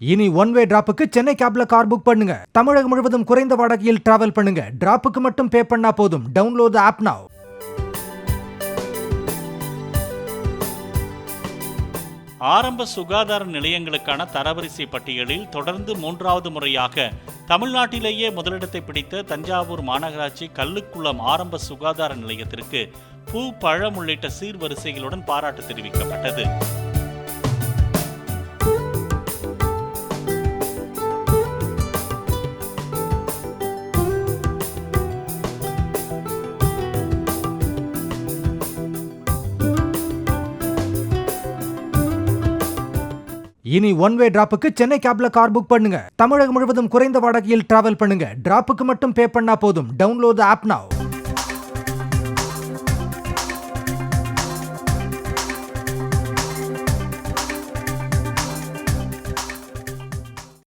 இனி one way டிராப்புக்கு Chennai கேப்ல car book பண்ணுங்க. தமிழகம் முழுவதும் குறைந்த வாடகையில் டிராவல் பண்ணுங்க. டிராப்புக்கு மட்டும் பே பண்ணா போதும். டவுன்லோட் தி ஆப் நவ. ஆரம்ப சுகாதார நிலையங்களுக்கான தரவரிசை பட்டியலில் தொடர்ந்து 3வது முறையாக தமிழ்நாட்டிலேயே முதலிடத்தை பிடித்த தஞ்சாவூர் மாநகராட்சி கல்லுக்குளம் ஆரம்ப சுகாதார நிலையத்திற்கு பூ, பழம் உள்ளிட்ட சீர்வரிசைகளுடன் பாராட்டு தெரிவிக்கப்பட்டது. இனி ஒன் வே டிராப்புக்கு சென்னை கேப்ல கார் புக் பண்ணுங்க. தமிழகம் முழுவதும் குறைந்த வாடகையில் டிராவல் பண்ணுங்க. டிராப்புக்கு மட்டும் பே பண்ணா போதும். டவுன்லோட் தி ஆப் நவ.